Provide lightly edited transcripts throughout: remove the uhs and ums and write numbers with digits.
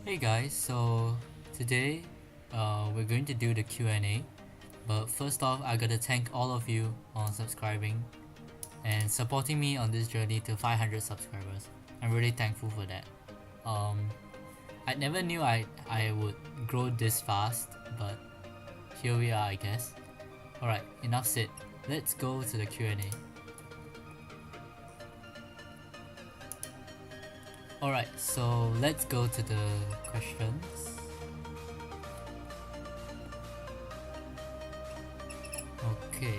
Hey guys, so today we're going to do the Q&A, but first off I gotta thank all of you on subscribing and supporting me on this journey to 500 subscribers. I'm really thankful for that. I never knew I would grow this fast, but here we are I guess. Alright, enough said. Let's go to the Q&A. Alright, so let's go to the questions. Okay,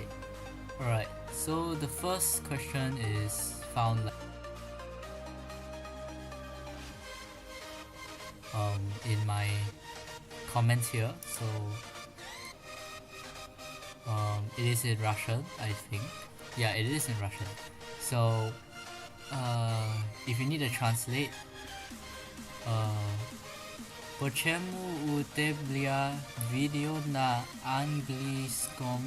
alright, so the first question is found in my comments here, so it is in Russian, I think. Yeah, it is in Russian. So if you need to translate, почему у тебя видео на английском,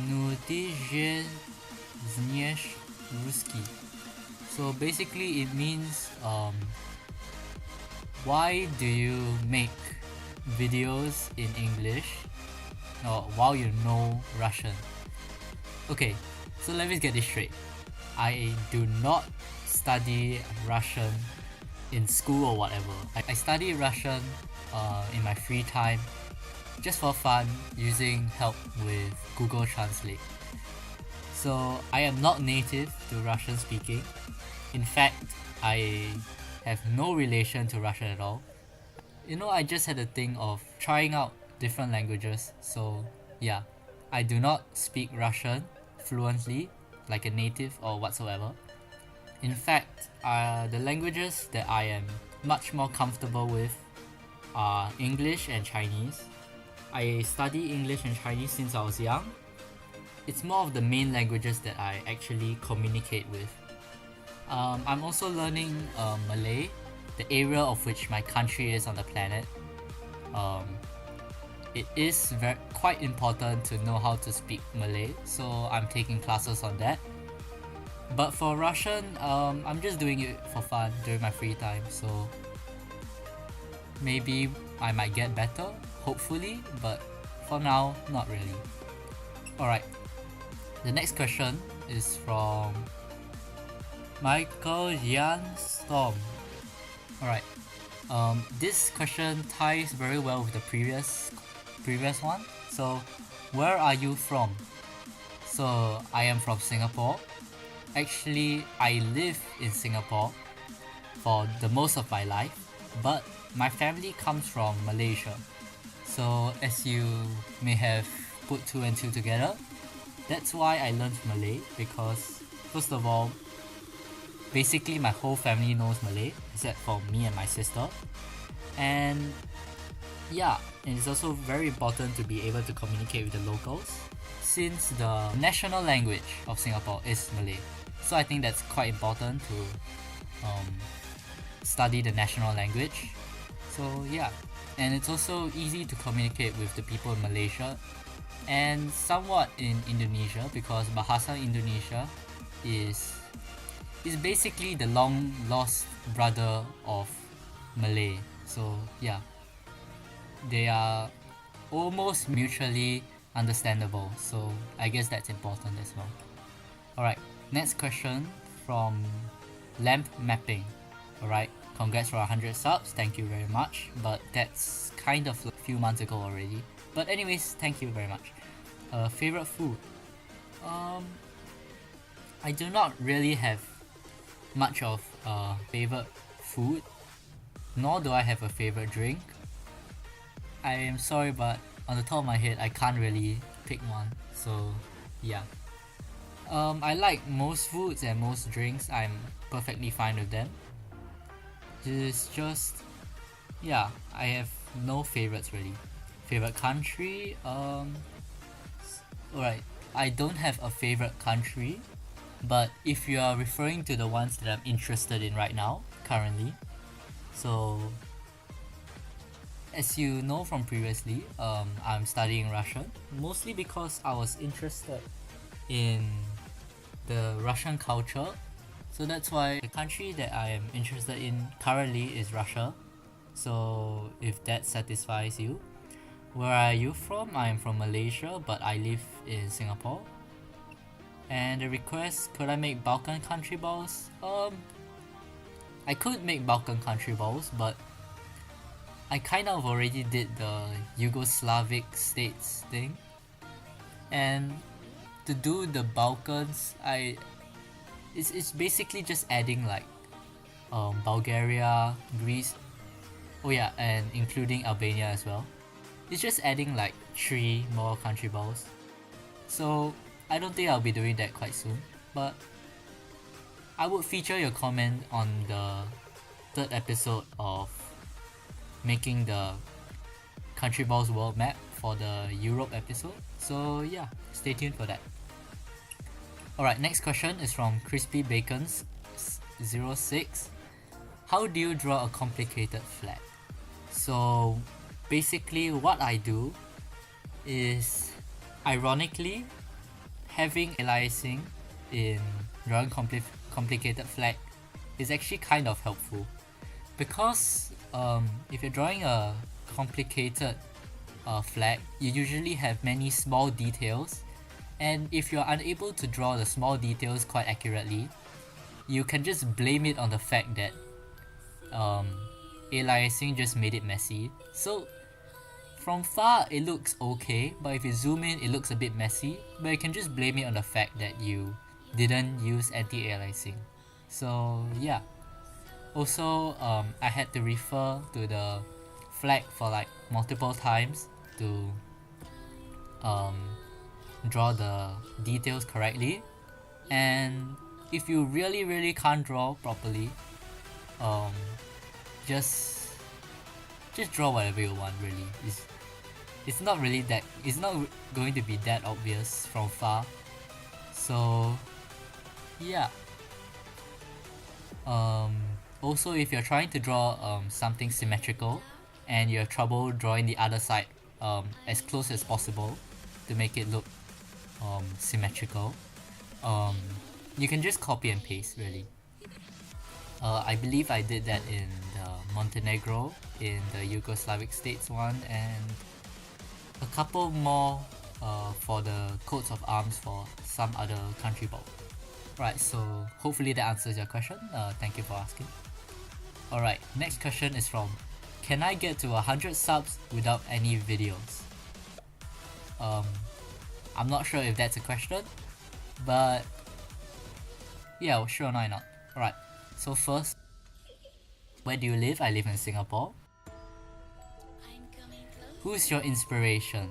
но ты же знаешь русский? So basically it means why do you make videos in English while you know Russian? Okay, so let me get this straight. I do not study Russian in school or whatever. I study Russian in my free time just for fun using help with Google Translate. So I am not native to Russian speaking. In fact, I have no relation to Russian at all. You know, I just had a thing of trying out different languages. So yeah, I do not speak Russian fluently like a native or whatsoever. In fact, the languages that I am much more comfortable with are English and Chinese. I study English and Chinese since I was young. It's more of the main languages that I actually communicate with. I'm also learning Malay, the area of which my country is on the planet. It is quite important to know how to speak Malay, so I'm taking classes on that. But for Russian, I'm just doing it for fun during my free time, so maybe I might get better, hopefully, but for now, not really. Alright, the next question is from Michael Jan Storm. Alright, this question ties very well with the previous one. So, where are you from? So, I am from Singapore. Actually, I live in Singapore for the most of my life, but my family comes from Malaysia. So, as you may have put two and two together, that's why I learned Malay, because first of all, basically my whole family knows Malay except for me and my sister. And yeah, and it's also very important to be able to communicate with the locals, since the national language of Singapore is Malay. So I think that's quite important to study the national language. So yeah, and it's also easy to communicate with the people in Malaysia and somewhat in Indonesia, because Bahasa Indonesia is basically the long lost brother of Malay. So yeah, they are almost mutually understandable, so I guess that's important as well. Alright, next question from Lamp Mapping. Alright, congrats for 100 subs, thank you very much, but that's kind of a few months ago already. But anyways, thank you very much. Favorite food? I do not really have much of favorite food, nor do I have a favorite drink. I am sorry, but on the top of my head I can't really pick one, so yeah. I like most foods and most drinks. I'm perfectly fine with them. It's just, yeah, I have no favorites really. Favorite country? Alright, I don't have a favorite country, but if you are referring to the ones that I'm interested in right now, currently, so as you know from previously, I'm studying Russian, mostly because I was interested in the Russian culture. So that's why the country that I am interested in currently is Russia. So if that satisfies you. Where are you from? I am from Malaysia, but I live in Singapore. And the request, could I make Balkan country balls? I could make Balkan country balls, but I kind of already did the Yugoslavic states thing. And to do the Balkans, it's basically just adding like Bulgaria, Greece, oh yeah, and including Albania as well. It's just adding like 3 more country balls. So I don't think I'll be doing that quite soon, but I would feature your comment on the 3rd episode of making the country balls world map for the Europe episode. So yeah, stay tuned for that. Alright, next question is from Crispy Bacons 06. How do you draw a complicated flag? So basically what I do is, ironically, having aliasing in drawing complicated flag is actually kind of helpful, because if you're drawing a complicated flag, you usually have many small details, and if you're unable to draw the small details quite accurately, you can just blame it on the fact that aliasing just made it messy. So from far it looks okay, but if you zoom in it looks a bit messy, but you can just blame it on the fact that you didn't use anti-aliasing. So yeah. Also, I had to refer to the flag for like multiple times to draw the details correctly. And if you really can't draw properly, just draw whatever you want. Really, it's not really that, it's not going to be that obvious from far. So yeah. Also, if you're trying to draw something symmetrical and you have trouble drawing the other side as close as possible to make it look symmetrical, you can just copy and paste, really. I believe I did that in the Montenegro, in the Yugoslavic states one, and a couple more for the coats of arms for some other country ball. Right, so hopefully that answers your question. Thank you for asking. Alright, next question is from, can I get to 100 subs without any videos? I'm not sure if that's a question, but yeah, sure, why not? Alright, so first, where do you live? I live in Singapore. Who's your inspiration?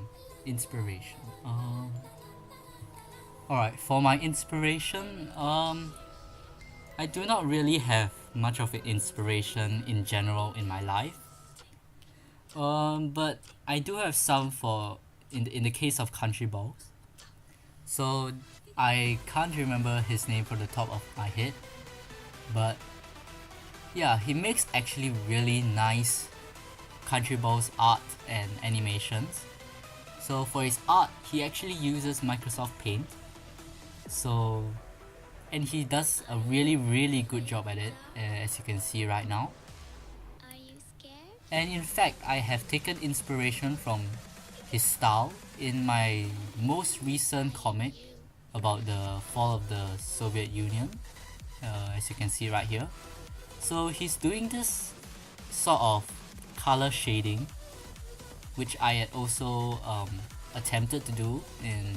Alright, for my inspiration, I do not really have much of an inspiration in general in my life. But I do have some for in the case of country balls. So I can't remember his name from the top of my head, but yeah, he makes actually really nice country balls art and animations. So for his art, he actually uses Microsoft Paint. So, and he does a really good job at it, as you can see right now. Are you scared? And in fact, I have taken inspiration from his style in my most recent comic about the fall of the Soviet Union, as you can see right here. So he's doing this sort of color shading, which I had also attempted to do in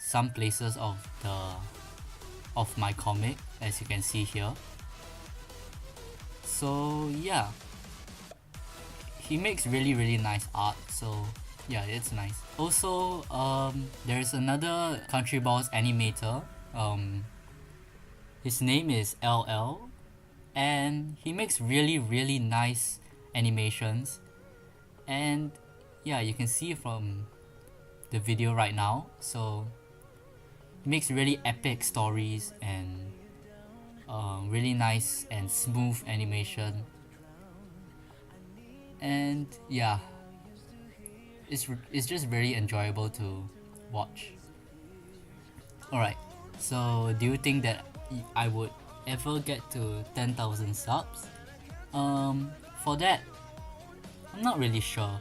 some places of my comic, as you can see here. So yeah, he makes really nice art, so yeah, it's nice. Also, there's another country balls animator, his name is LL, and he makes really nice animations. And yeah, you can see from the video right now, so he makes really epic stories and really nice and smooth animation. And yeah, it's just very enjoyable to watch. Alright, so do you think that I would ever get to 10,000 subs? For that, I'm not really sure.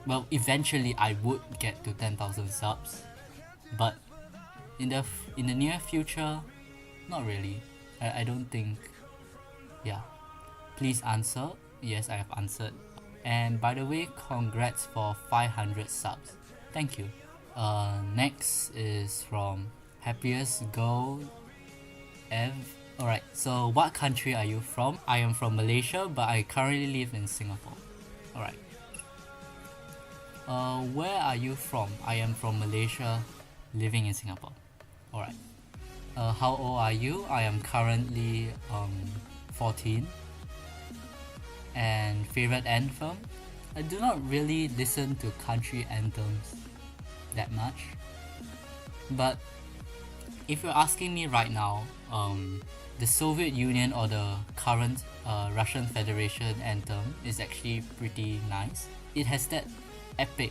Well, eventually I would get to 10,000 subs, but in the near future, not really. I don't think. Yeah. Please answer. Yes, I have answered. And by the way, congrats for 500 subs. Thank you. Next is from Happiest Girl Ev. Alright, so what country are you from? I am from Malaysia, but I currently live in Singapore. Alright. Where are you from? I am from Malaysia, living in Singapore. Alright. How old are you? I am currently 14. And favorite anthem? I do not really listen to country anthems that much. But if you're asking me right now, the Soviet Union or the current Russian Federation anthem is actually pretty nice. It has that epic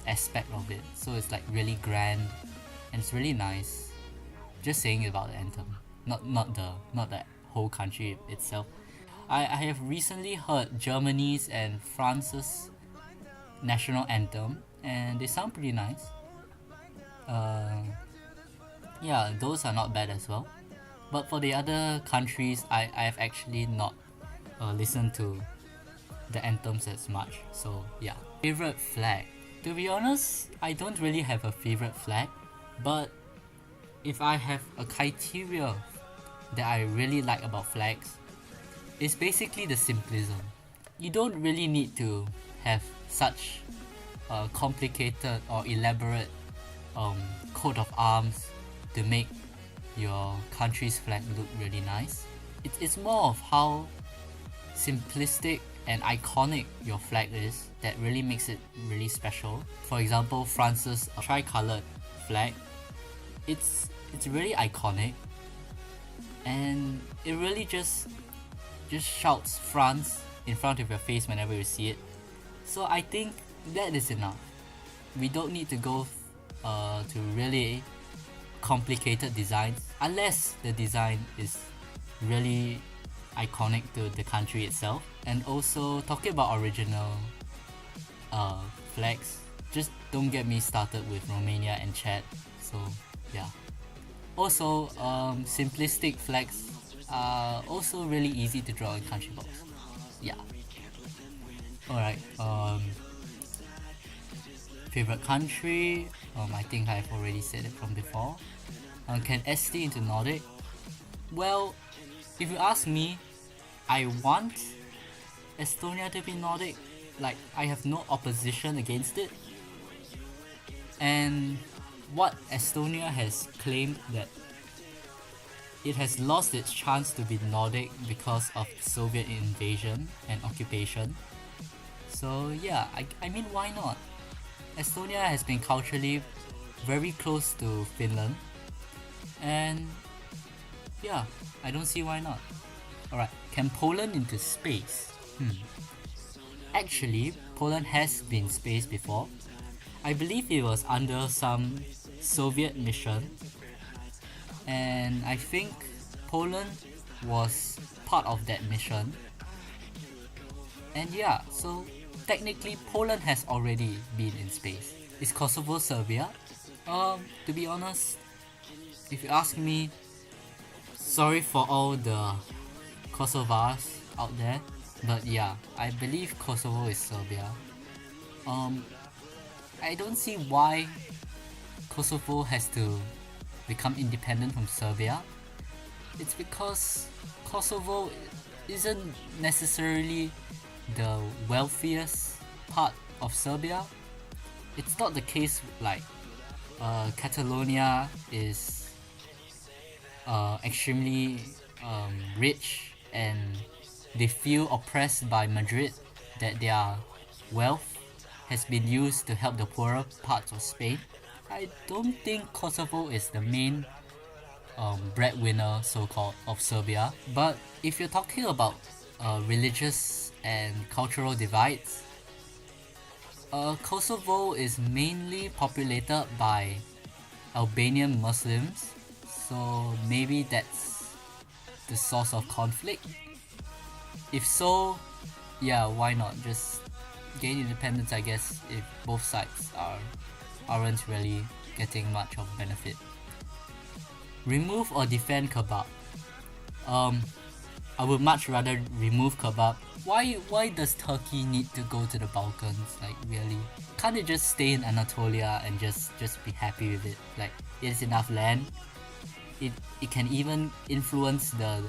aspect of it, so it's like really grand and it's really nice. Just saying about the anthem, not the whole country itself. I have recently heard Germany's and France's national anthem, and they sound pretty nice. Yeah, those are not bad as well. But for the other countries, I have actually not listened to the anthems as much. So yeah. Favorite flag? To be honest, I don't really have a favorite flag, but if I have a criteria that I really like about flags, it's basically the simplism. You don't really need to have such a complicated or elaborate coat of arms to make your country's flag look really nice. It's more of how simplistic and iconic your flag is that really makes it really special. For example, France's tricolored flag, it's really iconic, and it really just shouts France in front of your face whenever you see it. So I think that is enough. We don't need to go to really complicated designs unless the design is really iconic to the country itself. And also, talking about original flags, just don't get me started with Romania and Chad. So yeah. Also, simplistic flags are also really easy to draw in country box. Yeah. Alright. Favorite country? I think I've already said it from before. Can ST into Nordic? Well, if you ask me, I want Estonia to be Nordic. Like, I have no opposition against it. And what Estonia has claimed that it has lost its chance to be Nordic because of Soviet invasion and occupation. So yeah, I mean, why not? Estonia has been culturally very close to Finland, and yeah, I don't see why not. Alright, can Poland into space? Actually, Poland has been space before. I believe it was under some Soviet mission, and I think Poland was part of that mission. And yeah, so technically Poland has already been in space. Is Kosovo Serbia? To be honest, if you ask me, sorry for all the Kosovars out there, but yeah, I believe Kosovo is Serbia. I don't see why Kosovo has to become independent from Serbia. It's because Kosovo isn't necessarily the wealthiest part of Serbia. It's not the case like Catalonia is extremely rich and they feel oppressed by Madrid, that their wealth has been used to help the poorer parts of Spain. I don't think Kosovo is the main breadwinner, so-called, of Serbia. But if you're talking about religious and cultural divides, Kosovo is mainly populated by Albanian Muslims, so maybe that's the source of conflict. If so, yeah, why not just gain independence, I guess, if both sides aren't really getting much of benefit. Remove or defend kebab? I would much rather remove kebab. Why does Turkey need to go to the Balkans? Like, really? Can't it just stay in Anatolia and just be happy with it? Like, it's enough land. It can even influence the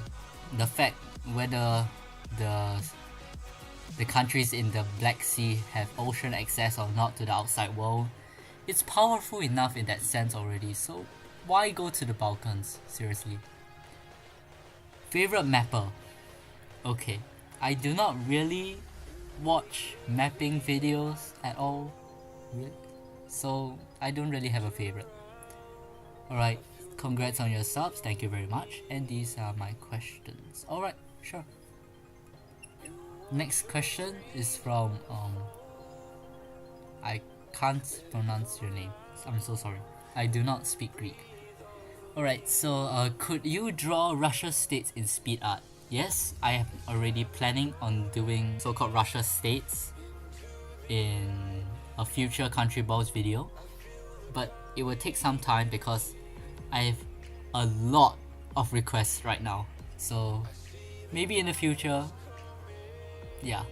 fact whether the countries in the Black Sea have ocean access or not to the outside world. It's powerful enough in that sense already, so why go to the Balkans? Seriously. Favorite mapper? Okay, I do not really watch mapping videos at all, so I don't really have a favorite. Alright, congrats on your subs, thank you very much, and these are my questions. Alright, sure. Next question is from I can't pronounce your name, I'm so sorry. I do not speak Greek. Alright, so could you draw Russia states in speed art? Yes, I am already planning on doing so-called Russia states in a future country balls video, but it will take some time because I have a lot of requests right now, so maybe in the future. Yeah.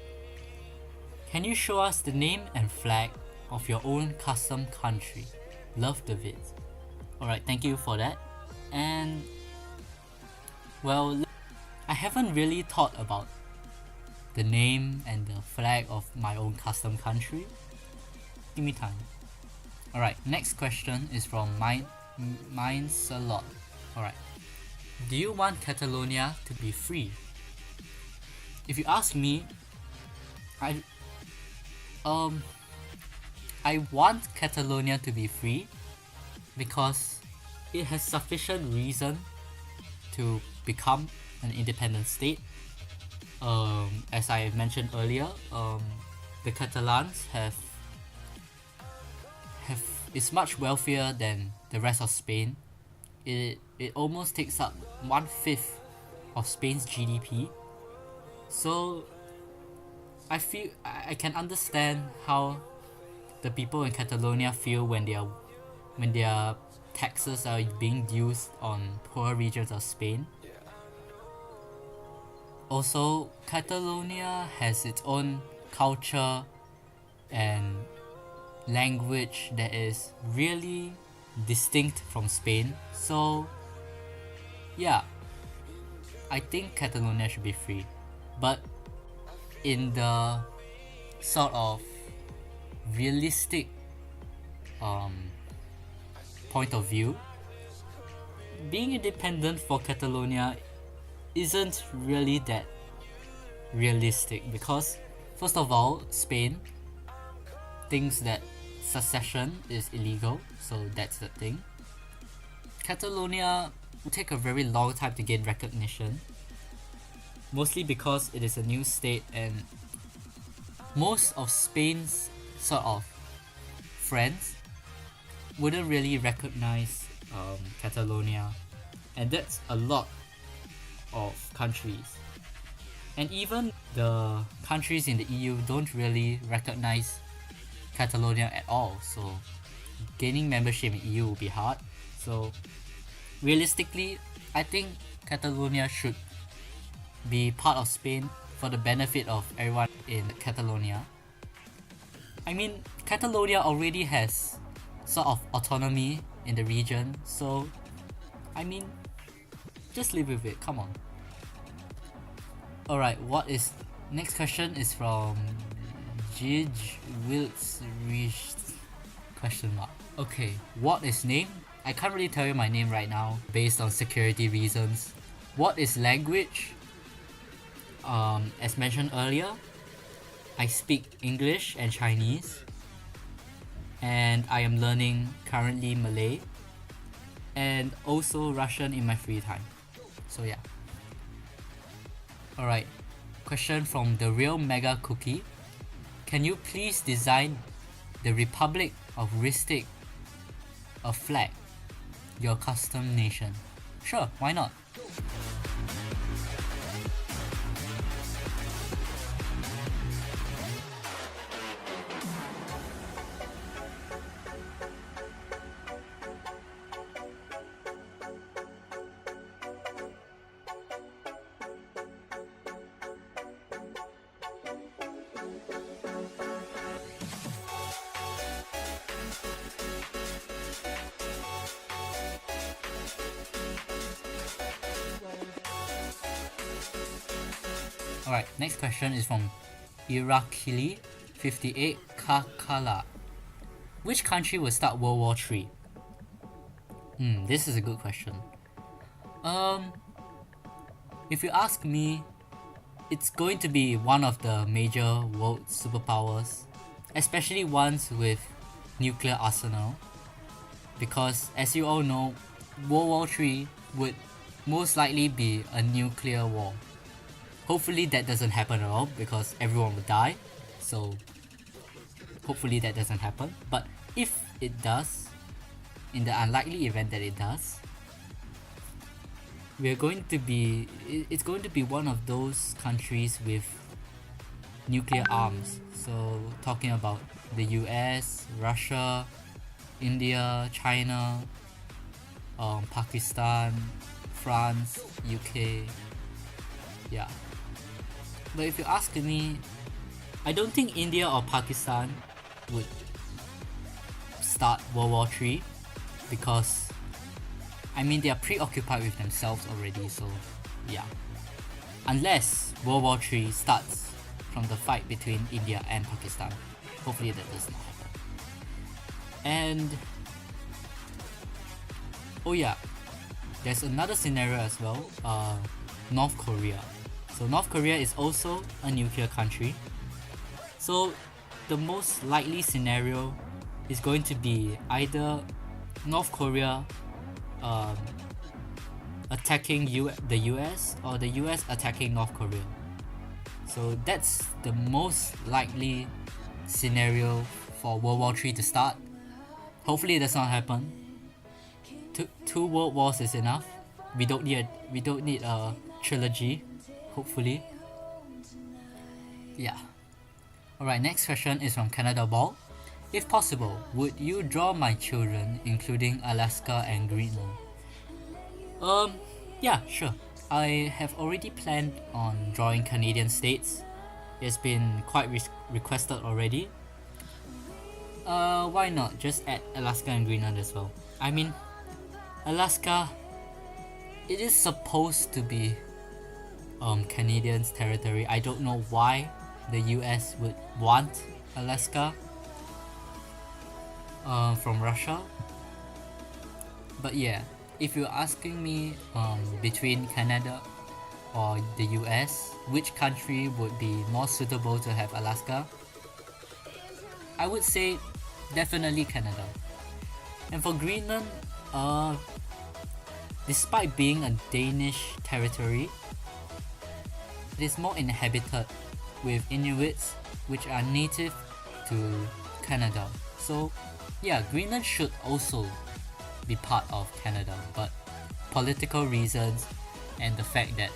Can you show us the name and flag of your own custom country? Love the vids. Alright, thank you for that. And well, I haven't really thought about the name and the flag of my own custom country. Give me time. Alright, next question is from Mine's a Lot. Alright. Do you want Catalonia to be free? If you ask me, I want Catalonia to be free because it has sufficient reason to become an independent state. As I mentioned earlier, the Catalans is much wealthier than the rest of Spain. It almost takes up 1/5 of Spain's GDP. So I feel I can understand how the people in Catalonia feel when their taxes are being used on poor regions of Spain. Also, Catalonia has its own culture and language that is really distinct from Spain. So yeah, I think Catalonia should be free. But in the sort of realistic point of view, being independent for Catalonia isn't really that realistic because, first of all, Spain thinks that secession is illegal, so that's the thing. Catalonia will take a very long time to gain recognition, mostly because it is a new state and most of Spain's sort of friends wouldn't really recognize Catalonia, and that's a lot of countries. And even the countries in the EU don't really recognize Catalonia at all, so gaining membership in EU will be hard. So realistically, I think Catalonia should be part of Spain for the benefit of everyone in Catalonia. I mean, Catalonia already has sort of autonomy in the region, so I mean, just live with it, come on. Alright, next question is from Jij Wilts question mark. Okay, what is name? I can't really tell you my name right now based on security reasons. What is language? As mentioned earlier, I speak English and Chinese, and I am learning currently Malay and also Russian in my free time. So yeah. Alright, question from the real Mega Cookie. Can you please design the Republic of Ristic a flag, your custom nation? Sure, why not? Alright, next question is from Irakili58 Kakala. Which country will start World War III? This is a good question. If you ask me, it's going to be one of the major world superpowers, especially ones with nuclear arsenal, because as you all know, World War III would most likely be a nuclear war. Hopefully that doesn't happen at all because everyone will die, so hopefully that doesn't happen. But if it does, in the unlikely event that it does, it's going to be one of those countries with nuclear arms. So talking about the US, Russia, India, China, Pakistan, France, UK, yeah. But if you ask me, I don't think India or Pakistan would start World War III because I mean they are preoccupied with themselves already, so yeah. Unless World War III starts from the fight between India and Pakistan. Hopefully that does not happen. And oh yeah, there's another scenario as well, North Korea. So North Korea is also a nuclear country. So the most likely scenario is going to be either North Korea attacking the US or the US attacking North Korea. So that's the most likely scenario for World War III to start. Hopefully it does not happen. Two world wars is enough. We don't need a trilogy. Hopefully. Yeah. Alright, next question is from Canada Ball. If possible, would you draw my children, including Alaska and Greenland? Yeah, sure. I have already planned on drawing Canadian states. It's been quite requested already. Why not just add Alaska and Greenland as well? I mean, Alaska, it is supposed to be Canadian's territory. I don't know why the US would want Alaska from Russia. But yeah, if you're asking me between Canada or the US, which country would be more suitable to have Alaska, I would say definitely Canada. And for Greenland, despite being a Danish territory, it is more inhabited with Inuits, which are native to Canada. So yeah, Greenland should also be part of Canada, but political reasons and the fact that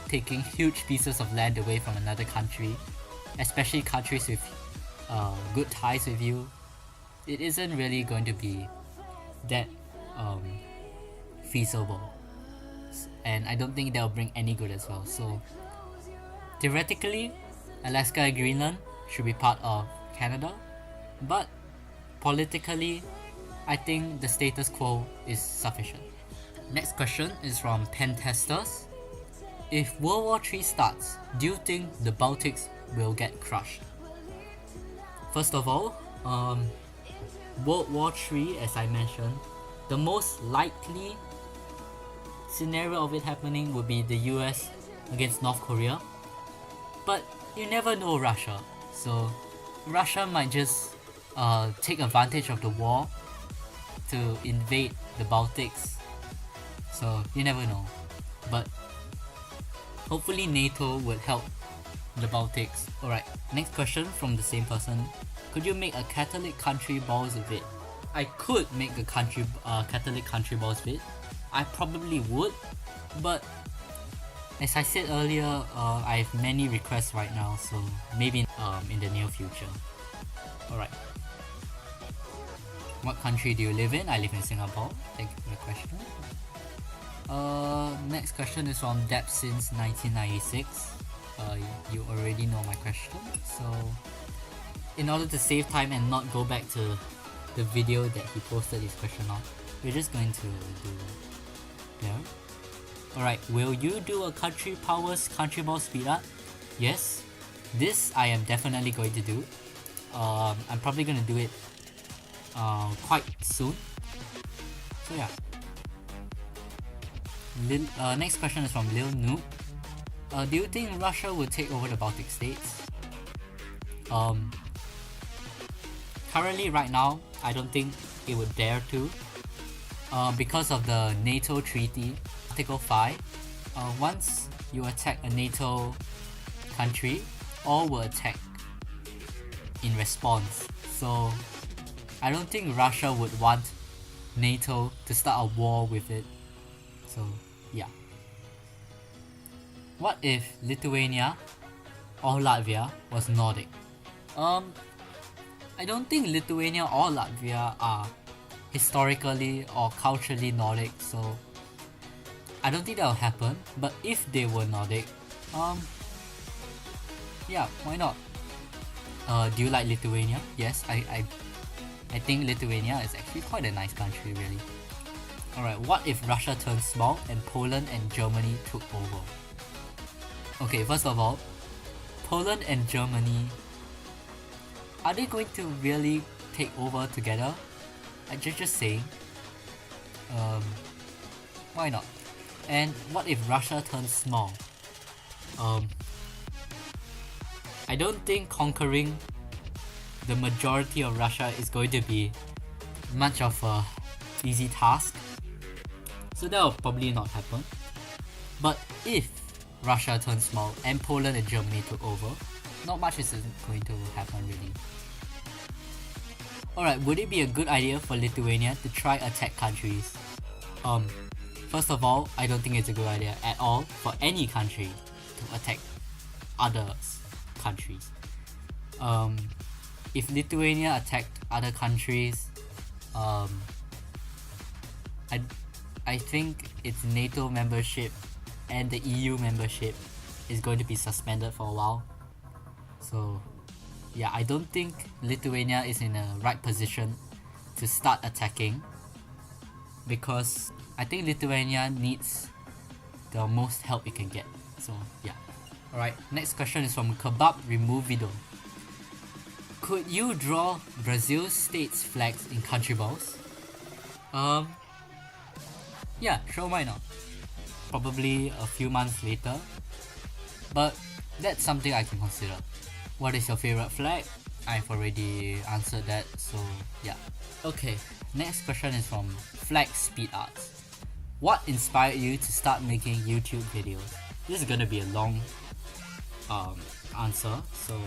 taking huge pieces of land away from another country, especially countries with good ties with you, it isn't really going to be that feasible, and I don't think that'll bring any good as well. So theoretically, Alaska and Greenland should be part of Canada, but politically, I think the status quo is sufficient. Next question is from Pen Testers. If World War III starts, do you think the Baltics will get crushed? First of all, World War III, as I mentioned, the most likely scenario of it happening would be the US against North Korea. But you never know Russia, so Russia might just take advantage of the war to invade the Baltics. So you never know. But hopefully NATO would help the Baltics. Alright, next question from the same person. Could you make a Catholic country balls vid? I could make a Catholic country balls vid. I probably would, but as I said earlier, I have many requests right now, so maybe in the near future. Alright. What country do you live in? I live in Singapore. Thank you for the question. Next question is from Deb since 1996. You already know my question, so in order to save time and not go back to the video that he posted his question on, we're just going to do there. Alright, will you do a country powers country ball speed art? yes, this I am definitely going to do. I'm probably going to do it quite soon. So yeah. Next question is from Lil Noob. Do you think Russia would take over the Baltic states? Currently, right now, I don't think it would dare to. Because of the NATO treaty, Article 5. Once you attack a NATO country, all will attack in response. So I don't think Russia would want NATO to start a war with it. So yeah. What if Lithuania or Latvia was Nordic? I don't think Lithuania or Latvia are historically or culturally Nordic, so I don't think that will happen. But if they were Nordic, yeah, why not? Do you like Lithuania? Yes, I think Lithuania is actually quite a nice country, really. Alright, what if Russia turned small and Poland and Germany took over? Okay, first of all, Poland and Germany, are they going to really take over together? I just saying. Why not? And what if Russia turns small? I don't think conquering the majority of Russia is going to be much of a easy task. So that will probably not happen. But if Russia turns small and Poland and Germany took over, not much is going to happen really. Alright, would it be a good idea for Lithuania to try attack countries? First of all, I don't think it's a good idea at all for any country to attack other countries. If Lithuania attacked other countries, I think its NATO membership and the EU membership is going to be suspended for a while. So yeah, I don't think Lithuania is in a right position to start attacking, because I think Lithuania needs the most help it can get. So yeah. Alright, next question is from Kebab Removido. Could you draw Brazil's state's flags in country balls? Yeah, sure, why not? Probably a few months later, but that's something I can consider. What is your favorite flag? I've already answered that, so yeah. Okay, next question is from Flag Speed Arts. What inspired you to start making YouTube videos? This is gonna be a long answer, so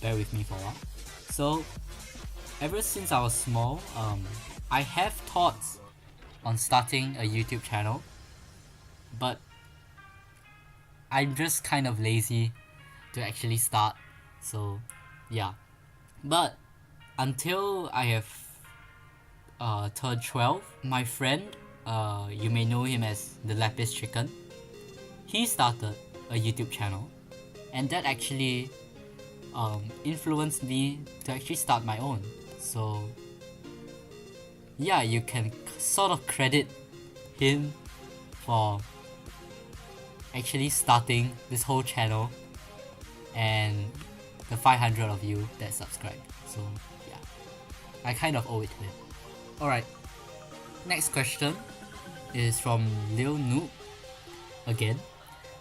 bear with me for a while. So, ever since I was small, I have thoughts on starting a YouTube channel, but I'm just kind of lazy to actually start. So yeah, but until I have turned 12, my friend, you may know him as the Lapis Chicken, he started a YouTube channel, and that actually influenced me to actually start my own. So yeah, you can sort of credit him for actually starting this whole channel and the 500 of you that subscribe. So yeah, I kind of owe it to him. Alright, next question is from Lil Noob again.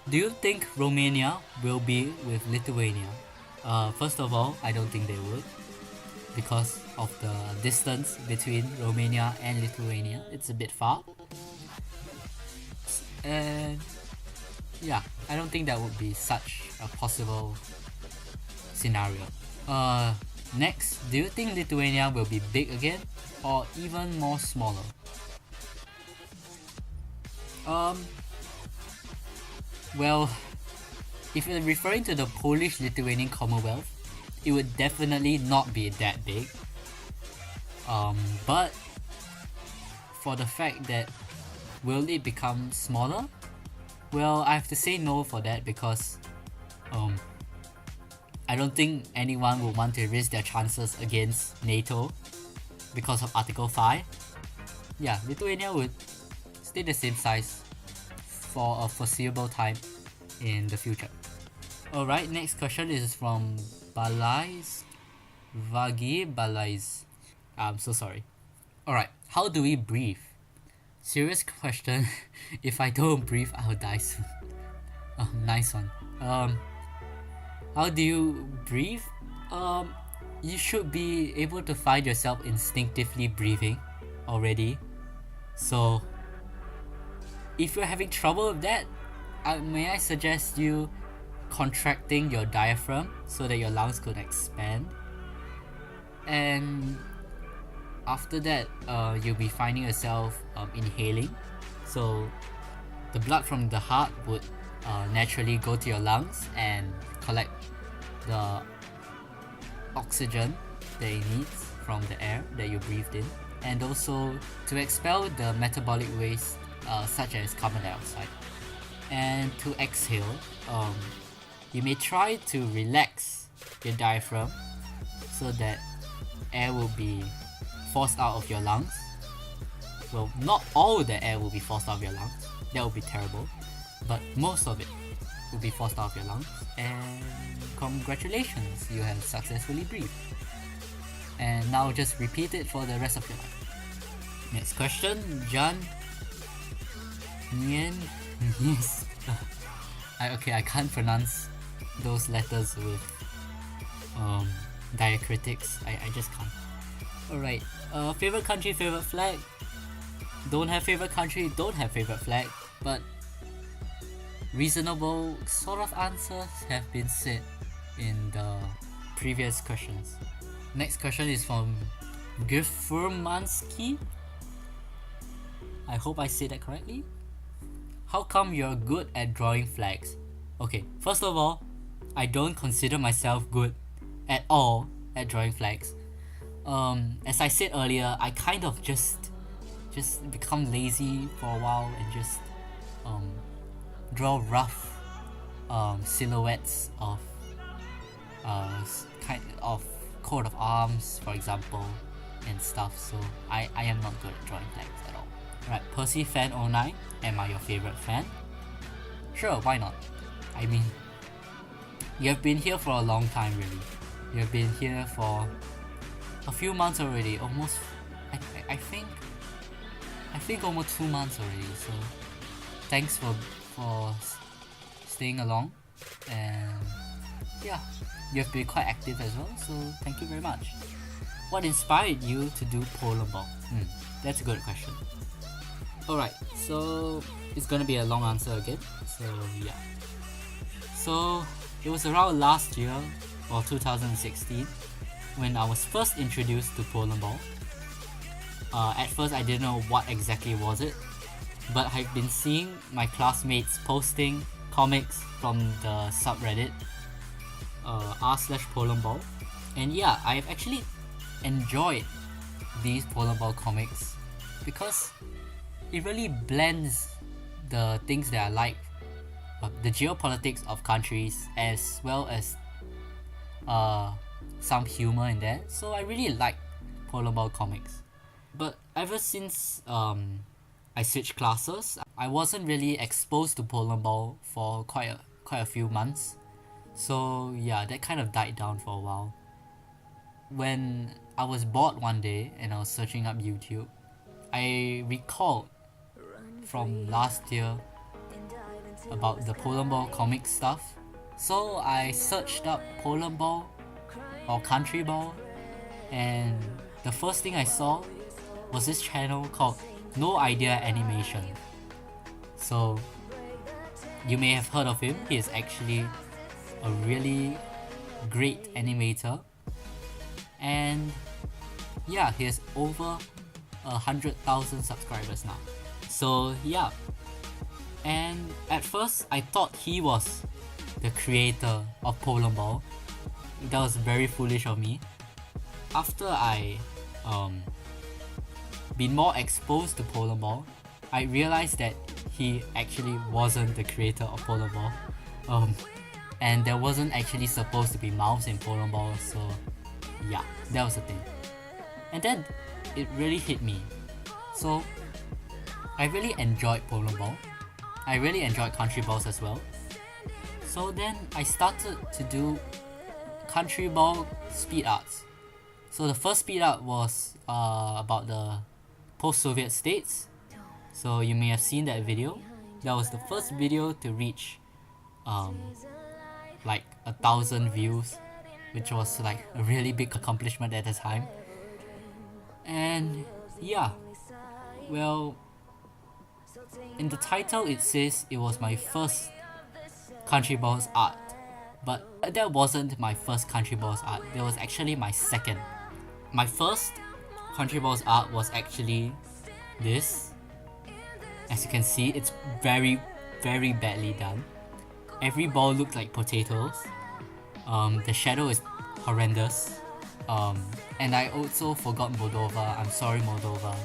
Do you think Romania will be with Lithuania? First of all, I don't think they would, because of the distance between Romania and Lithuania. It's a bit far. And yeah, I don't think that would be such a possible scenario. Next, do you think Lithuania will be big again or even more smaller? Well, if you're referring to the Polish-Lithuanian Commonwealth, it would definitely not be that big. But for the fact that will it become smaller? Well, I have to say no for that, because I don't think anyone would want to risk their chances against NATO because of Article 5. Yeah, Lithuania would stay the same size for a foreseeable time in the future. Alright, next question is from Balais Vagi Balais. I'm so sorry. Alright, how do we breathe? Serious question. If I don't breathe, I'll die soon. Oh, nice one. How do you breathe? You should be able to find yourself instinctively breathing already. So, if you're having trouble with that, may I suggest you contracting your diaphragm so that your lungs could expand. And after that, you'll be finding yourself inhaling. So, the blood from the heart would naturally go to your lungs and collect the oxygen that it needs from the air that you breathed in, and also to expel the metabolic waste such as carbon dioxide. And to exhale, you may try to relax your diaphragm so that air will be forced out of your lungs. Well, not all the air will be forced out of your lungs, that would be terrible, but most of it will be forced out of your lungs, and congratulations, you have successfully breathed. And now just repeat it for the rest of your life. Next question, John Nien. Yes. I can't pronounce those letters with diacritics. I just can't. Alright, favorite country, favorite flag. Don't have favorite country, don't have favorite flag, but reasonable sort of answers have been said in the previous questions. Next question is from Gifurmansky. I hope I said that correctly. How come you're good at drawing flags? Okay, first of all, I don't consider myself good at all at drawing flags. As I said earlier, I kind of just become lazy for a while and just draw rough silhouettes of kind of coat of arms, for example, and stuff. So I am not good at drawing flags at all. Right, Percy Fan 09, am I your favorite fan? Sure, why not? I mean, you have been here for a long time, really. You have been here for a few months already, almost. I think almost 2 months already. So thanks for staying along, and yeah, you have been quite active as well. So thank you very much. What inspired you to do polo ball? That's a good question. Alright, so it's gonna be a long answer again. So yeah. So it was around last year or 2016 when I was first introduced to polo ball. At first I didn't know what exactly was it, but I've been seeing my classmates posting comics from the subreddit r/polonball, and yeah, I've actually enjoyed these polo ball comics because it really blends the things that I like, the geopolitics of countries, as well as some humor in there. So I really like polo ball comics. But ever since I switched classes, I wasn't really exposed to polo ball for quite a few months. So yeah, that kind of died down for a while. When I was bored one day and I was searching up YouTube, I recalled from last year about the polo ball comic stuff. So I searched up polo ball or country ball, and the first thing I saw was this channel called No Idea Animation. So you may have heard of him. He is actually a really great animator, and yeah, he has over 100,000 subscribers now. So yeah, and at first I thought he was the creator of polo ball. That was very foolish of me. After I been more exposed to polo ball, I realized that he actually wasn't the creator of polo ball, and there wasn't actually supposed to be mouths in polo ball. So yeah, that was the thing. And then it really hit me. So I really enjoyed polo ball. I really enjoyed country balls as well. So then I started to do country ball speed arts. So the first speed art was about the post-Soviet states. So you may have seen that video. That was the first video to reach like 1,000 views, which was like a really big accomplishment at the time. And yeah, well, in the title it says it was my first country balls art, but that wasn't my first country balls art. That was actually my second. My first country balls art was actually this. As you can see, it's very badly done. Every ball looked like potatoes. The shadow is horrendous. And I also forgot Moldova. I'm sorry, Moldova.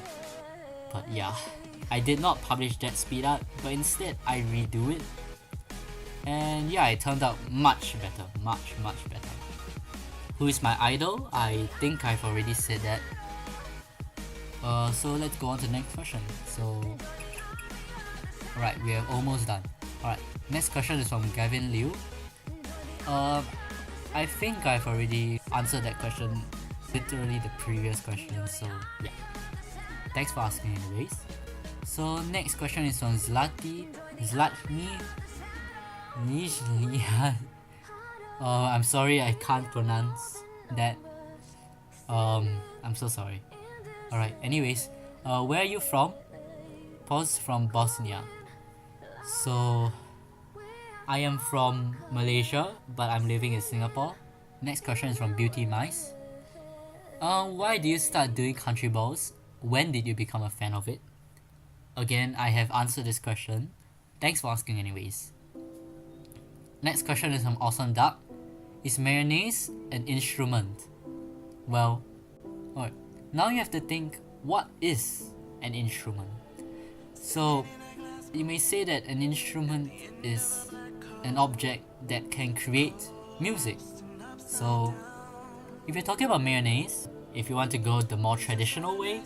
But yeah, I did not publish that speed art, but instead I redo it. And yeah, it turned out much better. Much better. Who is my idol? I think I've already said that. So let's go on to the next question. So, alright, we are almost done. Alright, next question is from Gavin Liu. I think I've already answered that question, literally the previous question, so yeah. Thanks for asking anyways. So next question is from Zlatni. I'm sorry, I can't pronounce that. I'm so sorry. Alright, anyways, where are you from? Pause. From Bosnia. So, I am from Malaysia, but I'm living in Singapore. Next question is from Beauty Mice. Why did you start doing country balls? When did you become a fan of it? Again, I have answered this question. Thanks for asking anyways. Next question is from Awesome Duck. Is mayonnaise an instrument? Well, alright. Now you have to think, what is an instrument? So, you may say that an instrument is an object that can create music. So, if you're talking about mayonnaise, if you want to go the more traditional way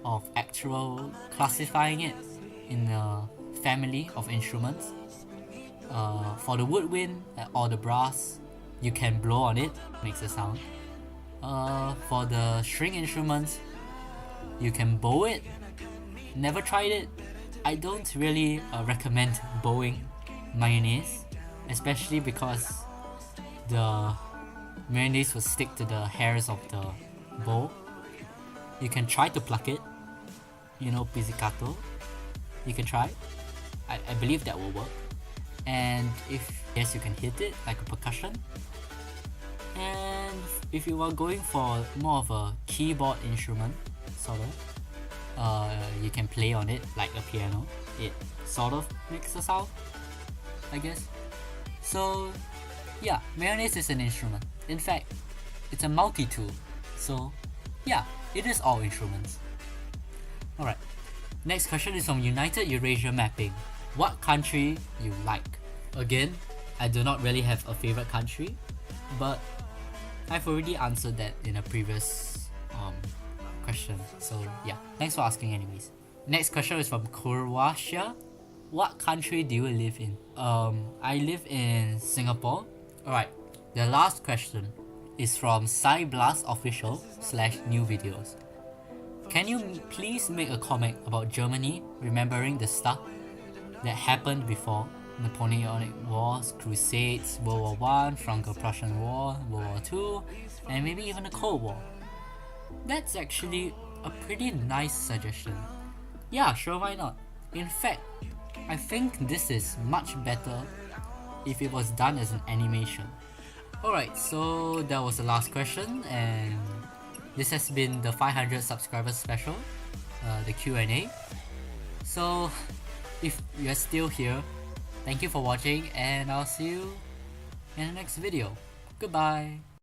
of actual classifying it in a family of instruments, for the woodwind or the brass, you can blow on it, makes a sound. For the string instruments, you can bow it. Never tried it. I don't really recommend bowing mayonnaise, especially because the mayonnaise will stick to the hairs of the bowl. You can try to pluck it, you know, pizzicato. You can try. I believe that will work. And if yes, you can hit it like a percussion. And if you are going for more of a keyboard instrument, sort of, you can play on it like a piano. It sort of makes a sound, I guess. So yeah, mayonnaise is an instrument. In fact, it's a multi-tool. So yeah, it is all instruments. Alright, next question is from United Eurasia Mapping. What country you like? Again, I do not really have a favorite country, but I've already answered that in a previous question. So yeah, thanks for asking anyways. Next question is from Croatia. What country do you live in? I live in Singapore. Alright, the last question is from Cyblast Official / new videos. Can you please make a comment about Germany remembering the stuff that happened before? Napoleonic Wars, Crusades, World War I, Franco-Prussian War, World War II, and maybe even the Cold War. That's actually a pretty nice suggestion. Yeah, sure, why not? In fact, I think this is much better if it was done as an animation. Alright, so that was the last question, and this has been the 500 subscribers special, the Q&A. So, if you're still here, thank you for watching, and I'll see you in the next video. Goodbye!